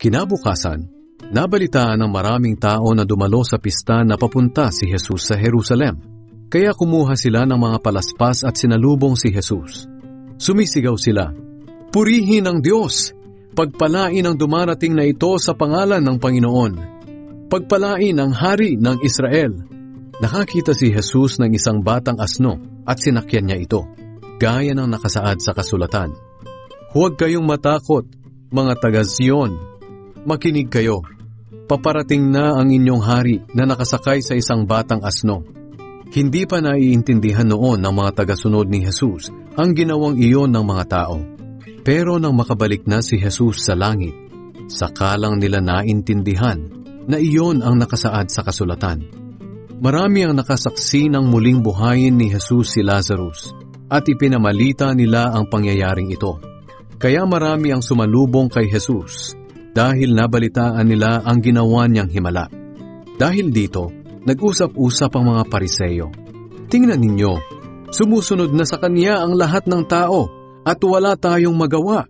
Kinabukasan, nabalitaan ng maraming tao na dumalo sa pista na papunta si Jesus sa Jerusalem. Kaya kumuha sila ng mga palaspas at sinalubong si Jesus. Sumisigaw sila, "Purihin ang Diyos! Pagpalain ang dumarating na ito sa pangalan ng Panginoon! Pagpalain ang Hari ng Israel!" Nakakita si Jesus ng isang batang asno at sinakyan niya ito, gaya ng nakasaad sa kasulatan. "Huwag kayong matakot, mga taga-Sion. Makinig kayo. Paparating na ang inyong hari na nakasakay sa isang batang asno." Hindi pa naiintindihan noon ng mga tagasunod ni Jesus ang ginawang iyon ng mga tao. Pero nang makabalik na si Jesus sa langit, saka lang nila naintindihan na iyon ang nakasaad sa kasulatan. Marami ang nakasaksi ng muling buhayin ni Jesus si Lazarus at ipinamalita nila ang pangyayaring ito. Kaya marami ang sumalubong kay Jesus dahil nabalitaan nila ang ginawa niyang himala. Dahil dito, nag-usap-usap ang mga Pariseyo. "Tingnan ninyo, sumusunod na sa kanya ang lahat ng tao at wala tayong magawa."